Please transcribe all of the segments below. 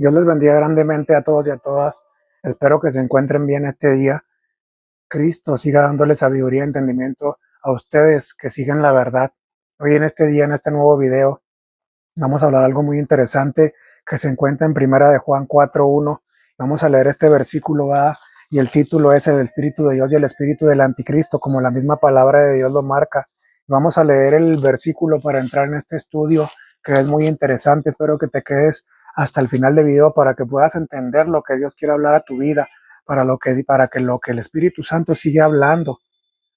Dios les bendiga grandemente a todos y a todas. Espero que se encuentren bien este día. Cristo siga dándole sabiduría y entendimiento a ustedes que siguen la verdad. Hoy en este día, en este nuevo video, vamos a hablar de algo muy interesante que se encuentra en Primera de Juan 4:1. Vamos a leer este versículo, ¿verdad? Y el título es el Espíritu de Dios y el Espíritu del Anticristo, como la misma palabra de Dios lo marca. Vamos a leer el versículo para entrar en este estudio que es muy interesante. Espero que te quedes hasta el final del video para que puedas entender lo que Dios quiere hablar a tu vida, para que lo que el Espíritu Santo sigue hablando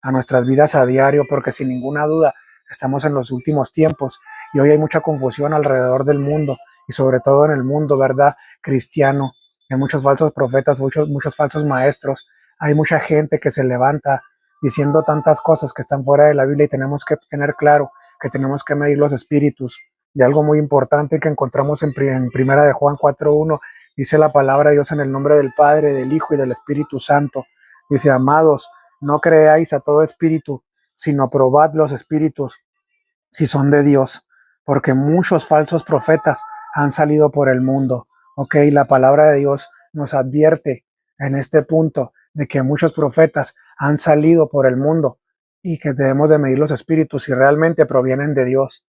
a nuestras vidas a diario, porque sin ninguna duda estamos en los últimos tiempos y hoy hay mucha confusión alrededor del mundo y sobre todo en el mundo, ¿verdad? Cristiano. Hay muchos falsos profetas, muchos falsos maestros. Hay mucha gente que se levanta diciendo tantas cosas que están fuera de la Biblia y tenemos que tener claro que tenemos que medir los espíritus. Y algo muy importante que encontramos en Primera de Juan 4:1, dice la palabra de Dios en el nombre del Padre, del Hijo y del Espíritu Santo. Dice, amados, no creáis a todo espíritu, sino probad los espíritus si son de Dios, porque muchos falsos profetas han salido por el mundo. Ok, la palabra de Dios nos advierte en este punto de que muchos profetas han salido por el mundo y que debemos de medir los espíritus si realmente provienen de Dios.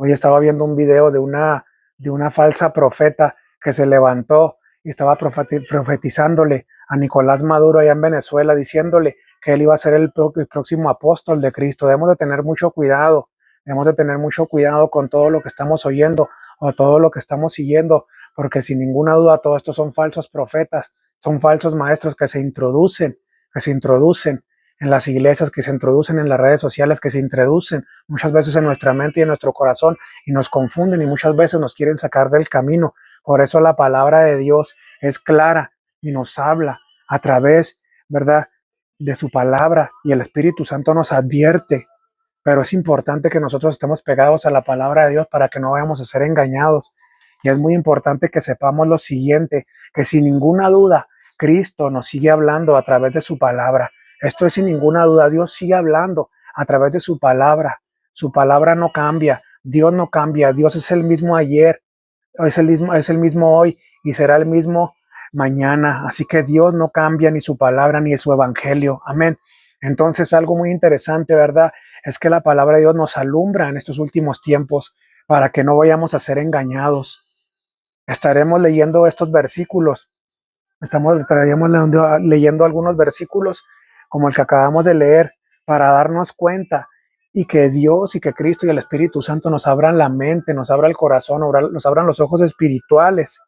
Hoy estaba viendo un video de una falsa profeta que se levantó y estaba profetizándole a Nicolás Maduro allá en Venezuela, diciéndole que él iba a ser el próximo apóstol de Cristo. Debemos de tener mucho cuidado. Debemos de tener mucho cuidado con todo lo que estamos oyendo o todo lo que estamos siguiendo, porque sin ninguna duda todo esto son falsos profetas, son falsos maestros que se introducen en las iglesias, que se introducen en las redes sociales, que se introducen muchas veces en nuestra mente y en nuestro corazón y nos confunden y muchas veces nos quieren sacar del camino. Por eso la palabra de Dios es clara y nos habla a través, ¿verdad?, de su palabra, y el Espíritu Santo nos advierte. Pero es importante que nosotros estemos pegados a la palabra de Dios para que no vayamos a ser engañados. Y es muy importante que sepamos lo siguiente, que sin ninguna duda Cristo nos sigue hablando a través de su palabra. Esto es sin ninguna duda, Dios sigue hablando a través de su palabra. Su palabra no cambia, Dios no cambia, Dios es el mismo ayer, es el mismo hoy y será el mismo mañana. Así que Dios no cambia ni su palabra ni su evangelio. Amén. Entonces algo muy interesante, ¿verdad?, es que la palabra de Dios nos alumbra en estos últimos tiempos para que no vayamos a ser engañados. Estaremos leyendo estos versículos. Estaríamos leyendo algunos versículos como el que acabamos de leer para darnos cuenta y que Dios y que Cristo y el Espíritu Santo nos abran la mente, nos abran el corazón, nos abran los ojos espirituales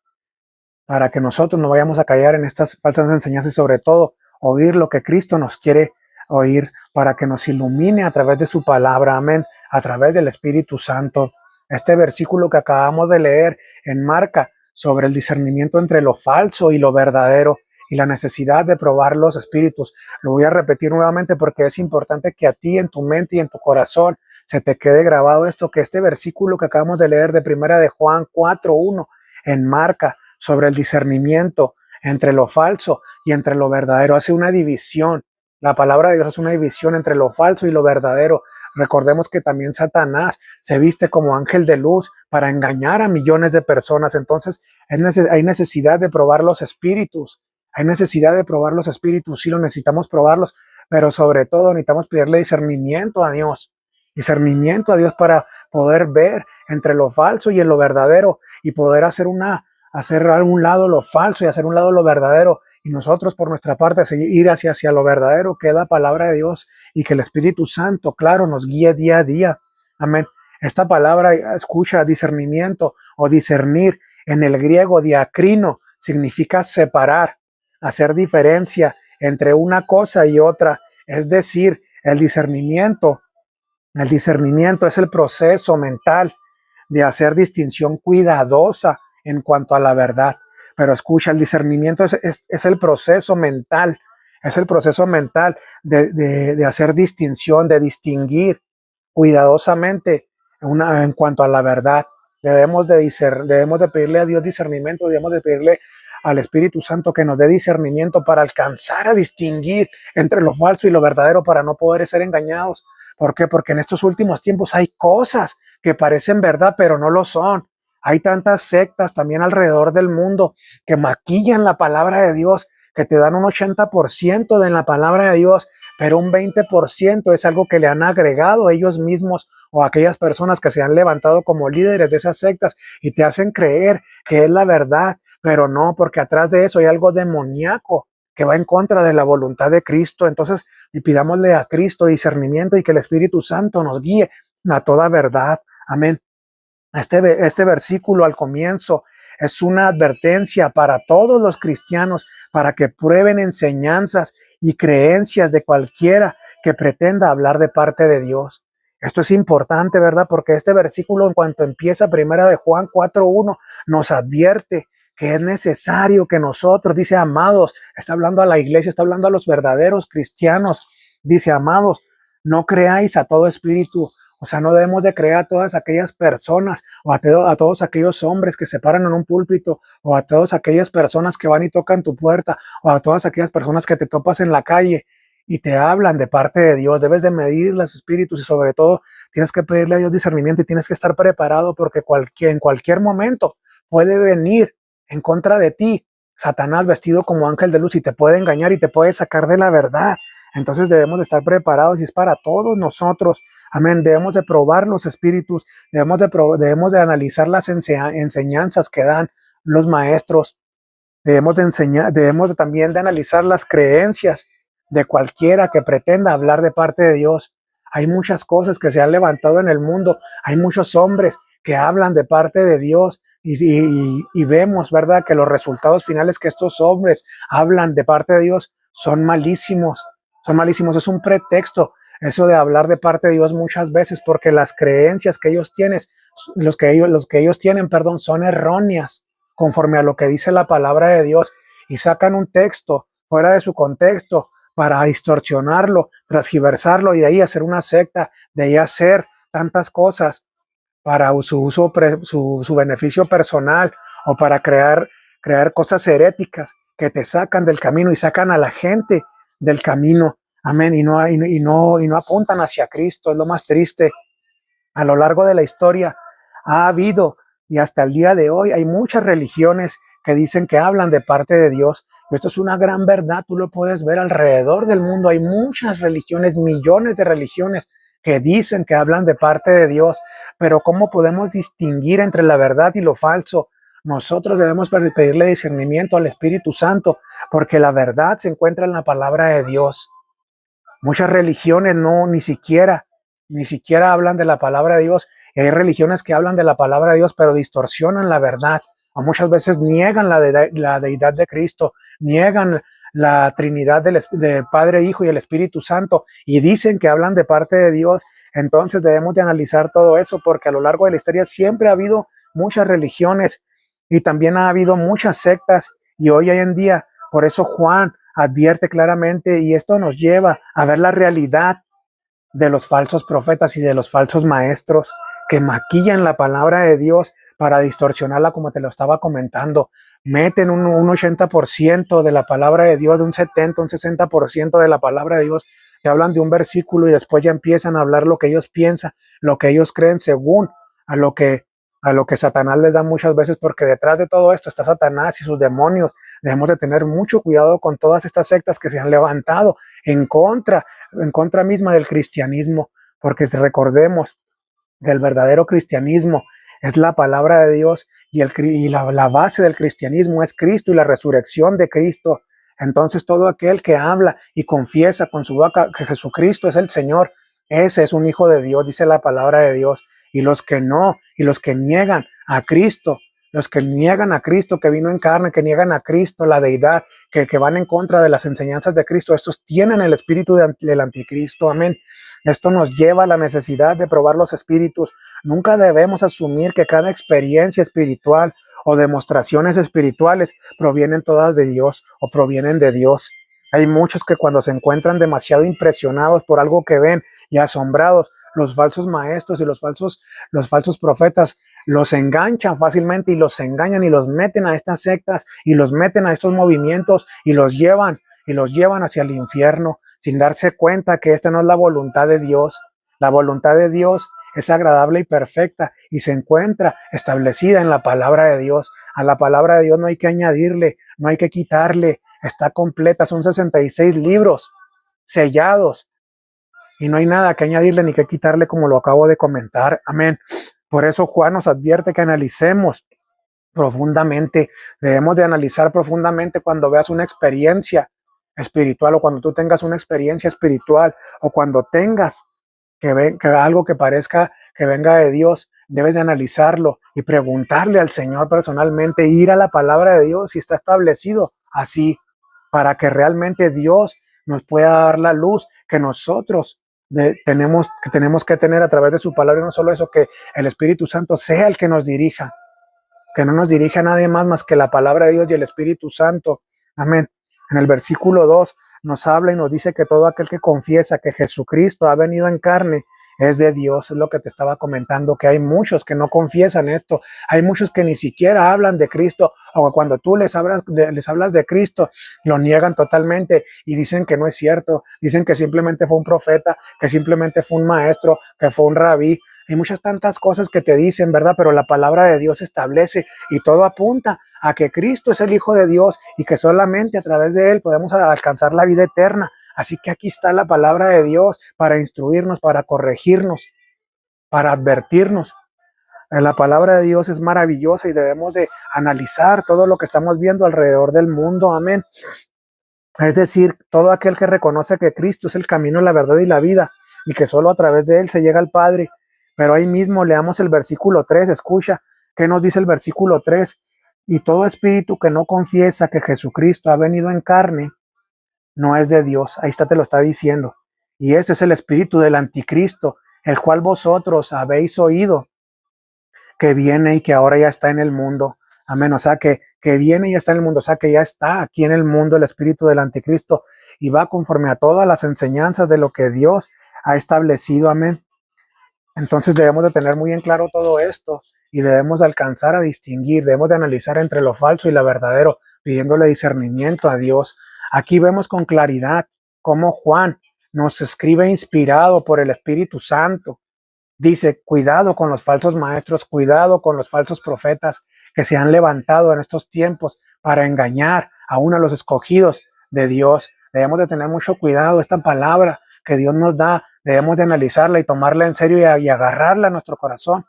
para que nosotros no vayamos a caer en estas falsas enseñanzas y sobre todo oír lo que Cristo nos quiere oír para que nos ilumine a través de su palabra, amén, a través del Espíritu Santo. Este versículo que acabamos de leer enmarca sobre el discernimiento entre lo falso y lo verdadero y la necesidad de probar los espíritus. Lo voy a repetir nuevamente porque es importante que a ti en tu mente y en tu corazón se te quede grabado esto, que este versículo que acabamos de leer de Primera de Juan 4:1 enmarca sobre el discernimiento entre lo falso y entre lo verdadero. Hace una división. La palabra de Dios hace una división entre lo falso y lo verdadero. Recordemos que también Satanás se viste como ángel de luz para engañar a millones de personas. Entonces hay necesidad de probar los espíritus. Hay necesidad de probar los espíritus. Sí, lo necesitamos probarlos, pero sobre todo necesitamos pedirle discernimiento a Dios. Discernimiento a Dios para poder ver entre lo falso y en lo verdadero y poder hacer a un lado lo falso y hacer a un lado lo verdadero, y nosotros por nuestra parte ir hacia lo verdadero, que es la palabra de Dios, y que el Espíritu Santo, claro, nos guíe día a día. Amén. Esta palabra, escucha, discernimiento o discernir, en el griego diacrino, significa separar, hacer diferencia entre una cosa y otra. Es decir, el discernimiento es el proceso mental de hacer distinción cuidadosa en cuanto a la verdad. Pero escucha, el discernimiento es el proceso mental, es el proceso mental de hacer distinción, de distinguir cuidadosamente en cuanto a la verdad. Debemos de pedirle a Dios discernimiento, debemos de pedirle al Espíritu Santo que nos dé discernimiento para alcanzar a distinguir entre lo falso y lo verdadero, para no poder ser engañados. ¿Por qué? Porque en estos últimos tiempos hay cosas que parecen verdad, pero no lo son. Hay tantas sectas también alrededor del mundo que maquillan la palabra de Dios, que te dan un 80% de la palabra de Dios, pero un 20% es algo que le han agregado ellos mismos o aquellas personas que se han levantado como líderes de esas sectas y te hacen creer que es la verdad, pero no, porque atrás de eso hay algo demoníaco que va en contra de la voluntad de Cristo. Entonces, y pidámosle a Cristo discernimiento y que el Espíritu Santo nos guíe a toda verdad. Amén. Este versículo al comienzo es una advertencia para todos los cristianos para que prueben enseñanzas y creencias de cualquiera que pretenda hablar de parte de Dios. Esto es importante, ¿verdad? Porque este versículo, en cuanto empieza, primera de Juan 4:1, nos advierte que es necesario que nosotros, dice, amados, está hablando a la iglesia, está hablando a los verdaderos cristianos, dice, amados, no creáis a todo espíritu. O sea, no debemos de creer a todas aquellas personas o a todos aquellos hombres que se paran en un púlpito o a todas aquellas personas que van y tocan tu puerta o a todas aquellas personas que te topas en la calle y te hablan de parte de Dios. Debes de medir los espíritus y sobre todo tienes que pedirle a Dios discernimiento y tienes que estar preparado porque en cualquier momento puede venir en contra de ti Satanás vestido como ángel de luz y te puede engañar y te puede sacar de la verdad. Entonces debemos de estar preparados y es para todos nosotros. Amén. Debemos de probar los espíritus, debemos de analizar las enseñanzas que dan los maestros. Debemos de también de analizar las creencias de cualquiera que pretenda hablar de parte de Dios. Hay muchas cosas que se han levantado en el mundo. Hay muchos hombres que hablan de parte de Dios y vemos, ¿verdad?, que los resultados finales que estos hombres hablan de parte de Dios son malísimos. Son malísimos. Es un pretexto eso de hablar de parte de Dios muchas veces porque las creencias que ellos tienen, los que ellos tienen, perdón, son erróneas conforme a lo que dice la palabra de Dios y sacan un texto fuera de su contexto para distorsionarlo, transgiversarlo y de ahí hacer una secta, de ahí hacer tantas cosas para su beneficio personal o para crear cosas heréticas que te sacan del camino y sacan a la gente del camino. Amén. Y no apuntan hacia Cristo. Es lo más triste. A lo largo de la historia ha habido y hasta el día de hoy hay muchas religiones que dicen que hablan de parte de Dios. Esto es una gran verdad. Tú lo puedes ver alrededor del mundo. Hay muchas religiones, millones de religiones que dicen que hablan de parte de Dios. Pero ¿cómo podemos distinguir entre la verdad y lo falso? Nosotros debemos pedirle discernimiento al Espíritu Santo porque la verdad se encuentra en la palabra de Dios. Muchas religiones ni siquiera hablan de la palabra de Dios. Y hay religiones que hablan de la palabra de Dios, pero distorsionan la verdad. O muchas veces niegan la deidad de Cristo, niegan la Trinidad de Padre, Hijo y el Espíritu Santo, y dicen que hablan de parte de Dios. Entonces debemos de analizar todo eso, porque a lo largo de la historia siempre ha habido muchas religiones y también ha habido muchas sectas, y hoy en día, por eso Juan advierte claramente, y esto nos lleva a ver la realidad de los falsos profetas y de los falsos maestros que maquillan la palabra de Dios para distorsionarla, como te lo estaba comentando. Meten un 80% de la palabra de Dios, de un 70, un 60% de la palabra de Dios. Te hablan de un versículo y después ya empiezan a hablar lo que ellos piensan, lo que ellos creen según a lo que Satanás les da muchas veces, porque detrás de todo esto está Satanás y sus demonios. Debemos de tener mucho cuidado con todas estas sectas que se han levantado en contra misma del cristianismo, porque recordemos que el verdadero cristianismo es la palabra de Dios y la base del cristianismo es Cristo y la resurrección de Cristo. Entonces todo aquel que habla y confiesa con su boca que Jesucristo es el Señor, ese es un hijo de Dios, dice la palabra de Dios. Y los que no, y los que niegan a Cristo, los que niegan a Cristo que vino en carne, que niegan a Cristo, la deidad, que van en contra de las enseñanzas de Cristo, estos tienen el espíritu del anticristo. Amén. Esto nos lleva a la necesidad de probar los espíritus. Nunca debemos asumir que cada experiencia espiritual o demostraciones espirituales provienen todas de Dios o provienen de Dios. Hay muchos que cuando se encuentran demasiado impresionados por algo que ven y asombrados, los falsos maestros y los falsos profetas los enganchan fácilmente y los engañan y los meten a estas sectas y los meten a estos movimientos y los llevan hacia el infierno sin darse cuenta que esta no es la voluntad de Dios. La voluntad de Dios es agradable y perfecta y se encuentra establecida en la palabra de Dios. A la palabra de Dios no hay que añadirle, no hay que quitarle, está completa, son 66 libros sellados y no hay nada que añadirle ni que quitarle, como lo acabo de comentar. Amén. Por eso Juan nos advierte que analicemos profundamente. Debemos de analizar profundamente cuando veas una experiencia espiritual, o cuando tú tengas una experiencia espiritual, o cuando tengas que algo que parezca que venga de Dios. Debes de analizarlo y preguntarle al Señor personalmente, ir a la palabra de Dios si está establecido así, para que realmente Dios nos pueda dar la luz que nosotros tenemos que tener a través de su palabra. Y no solo eso, que el Espíritu Santo sea el que nos dirija, que no nos dirija nadie más que la palabra de Dios y el Espíritu Santo. Amén. En el versículo 2 nos habla y nos dice que todo aquel que confiesa que Jesucristo ha venido en carne es de Dios. Es lo que te estaba comentando, que hay muchos que no confiesan esto. Hay muchos que ni siquiera hablan de Cristo, o cuando tú les hablas de Cristo, lo niegan totalmente y dicen que no es cierto. Dicen que simplemente fue un profeta, que simplemente fue un maestro, que fue un rabí. Hay muchas tantas cosas que te dicen, ¿verdad? Pero la palabra de Dios establece y todo apunta a que Cristo es el Hijo de Dios y que solamente a través de Él podemos alcanzar la vida eterna. Así que aquí está la palabra de Dios para instruirnos, para corregirnos, para advertirnos. La palabra de Dios es maravillosa y debemos de analizar todo lo que estamos viendo alrededor del mundo. Amén. Es decir, todo aquel que reconoce que Cristo es el camino, la verdad y la vida, y que solo a través de Él se llega al Padre. Pero ahí mismo leamos el versículo 3, escucha, ¿qué nos dice el versículo 3? Y todo espíritu que no confiesa que Jesucristo ha venido en carne, no es de Dios. Ahí está, te lo está diciendo. Y este es el espíritu del anticristo, el cual vosotros habéis oído, que viene y que ahora ya está en el mundo. Amén. O sea, que viene y ya está en el mundo. O sea, que ya está aquí en el mundo el espíritu del anticristo y va conforme a todas las enseñanzas de lo que Dios ha establecido. Amén. Entonces debemos de tener muy en claro todo esto y debemos de alcanzar a distinguir, debemos de analizar entre lo falso y lo verdadero, pidiéndole discernimiento a Dios. Aquí vemos con claridad cómo Juan nos escribe inspirado por el Espíritu Santo. Dice, cuidado con los falsos maestros, cuidado con los falsos profetas que se han levantado en estos tiempos para engañar aún a los escogidos de Dios. Debemos de tener mucho cuidado. Esta palabra que Dios nos da, debemos de analizarla y tomarla en serio y agarrarla a nuestro corazón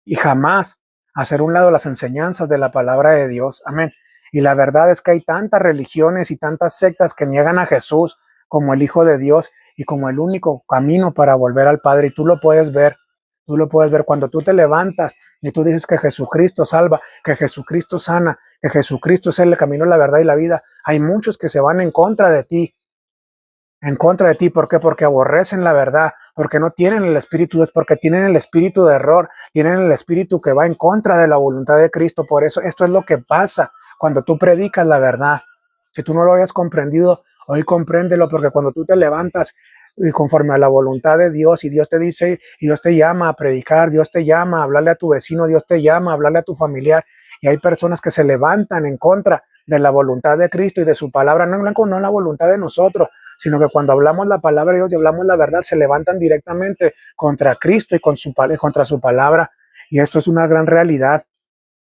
y jamás hacer un lado las enseñanzas de la palabra de Dios. Amén. Y la verdad es que hay tantas religiones y tantas sectas que niegan a Jesús como el Hijo de Dios y como el único camino para volver al Padre. Y tú lo puedes ver. Tú lo puedes ver cuando tú te levantas y tú dices que Jesucristo salva, que Jesucristo sana, que Jesucristo es el camino, la verdad y la vida. Hay muchos que se van en contra de ti. En contra de ti, ¿por qué? Porque aborrecen la verdad, porque no tienen el espíritu, es porque tienen el espíritu de error, tienen el espíritu que va en contra de la voluntad de Cristo. Por eso esto es lo que pasa cuando tú predicas la verdad. Si tú no lo habías comprendido, hoy compréndelo, porque cuando tú te levantas y conforme a la voluntad de Dios y Dios te dice, y Dios te llama a predicar, Dios te llama a hablarle a tu vecino, Dios te llama a hablarle a tu familiar, y hay personas que se levantan en contra de la voluntad de Cristo y de su palabra, no la voluntad de nosotros, sino que cuando hablamos la palabra de Dios y hablamos la verdad, se levantan directamente contra Cristo y contra su palabra. Y esto es una gran realidad.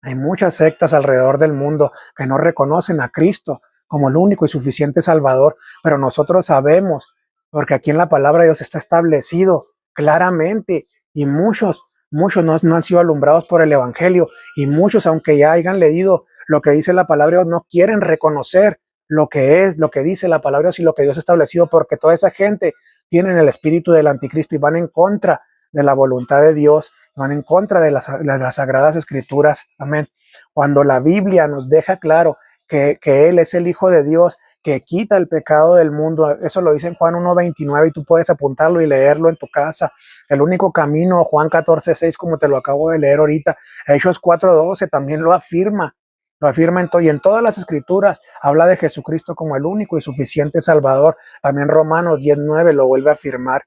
Hay muchas sectas alrededor del mundo que no reconocen a Cristo como el único y suficiente Salvador, pero nosotros sabemos, porque aquí en la palabra de Dios está establecido claramente, y muchos no han sido alumbrados por el Evangelio, y muchos, aunque ya hayan leído lo que dice la palabra de Dios, no quieren reconocer lo que es, lo que dice la palabra de Dios y lo que Dios ha establecido, porque toda esa gente tiene el espíritu del anticristo y van en contra de la voluntad de Dios, van en contra de las sagradas escrituras. Amén. Cuando la Biblia nos deja claro que Él es el Hijo de Dios, que quita el pecado del mundo, eso lo dice en Juan 1:29 y tú puedes apuntarlo y leerlo en tu casa. El único camino, Juan 14:6, como te lo acabo de leer ahorita. Hechos 4:12 también lo afirma. Lo afirma y en todas las escrituras habla de Jesucristo como el único y suficiente Salvador. También Romanos 10:9 lo vuelve a afirmar.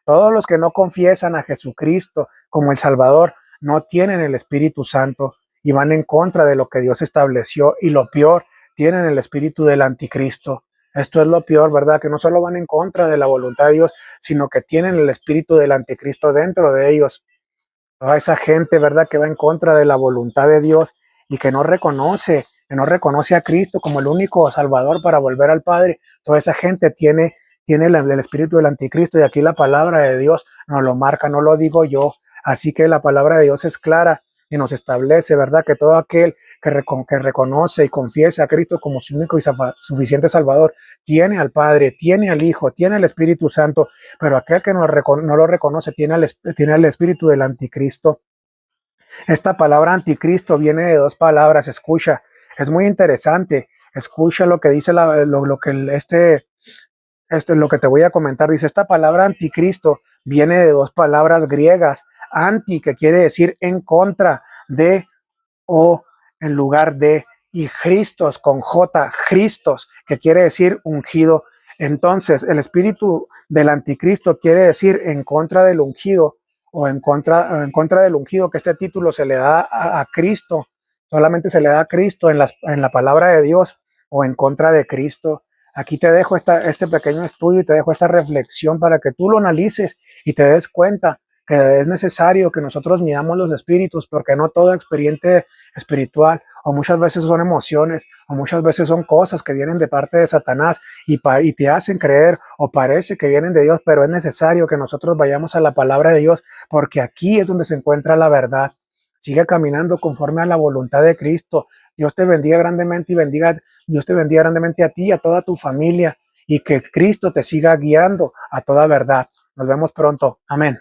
Todos los que no confiesan a Jesucristo como el Salvador no tienen el Espíritu Santo y van en contra de lo que Dios estableció. Y lo peor, tienen el espíritu del anticristo. Esto es lo peor, ¿verdad? Que no solo van en contra de la voluntad de Dios, sino que tienen el espíritu del anticristo dentro de ellos. toda esa gente, ¿verdad?, que va en contra de la voluntad de Dios y que no reconoce a Cristo como el único Salvador para volver al Padre. Toda esa gente tiene el espíritu del anticristo, y aquí la palabra de Dios nos lo marca, no lo digo yo. Así que la palabra de Dios es clara y nos establece, ¿verdad?, que todo aquel que reconoce y confiesa a Cristo como su único y suficiente Salvador, tiene al Padre, tiene al Hijo, tiene al Espíritu Santo, pero aquel que no lo reconoce tiene el espíritu del anticristo. Esta palabra anticristo viene de dos palabras, escucha, es muy interesante, escucha lo que dice lo que esto es lo que te voy a comentar. Dice, esta palabra anticristo viene de dos palabras griegas, anti, que quiere decir en contra de o en lugar de, y Christos con J, Christos, que quiere decir ungido. Entonces, el espíritu del anticristo quiere decir en contra del ungido, o en contra del ungido, que este título se le da a Cristo, solamente se le da a Cristo en la palabra de Dios, o en contra de Cristo. Aquí te dejo este pequeño estudio y te dejo esta reflexión para que tú lo analices y te des cuenta que es necesario que nosotros midamos los espíritus, porque no todo expediente espiritual, o muchas veces son emociones, o muchas veces son cosas que vienen de parte de Satanás y te hacen creer o parece que vienen de Dios, pero es necesario que nosotros vayamos a la palabra de Dios, porque aquí es donde se encuentra la verdad. Sigue caminando conforme a la voluntad de Cristo. Dios te bendiga grandemente Dios te bendiga grandemente a ti y a toda tu familia, y que Cristo te siga guiando a toda verdad. Nos vemos pronto. Amén.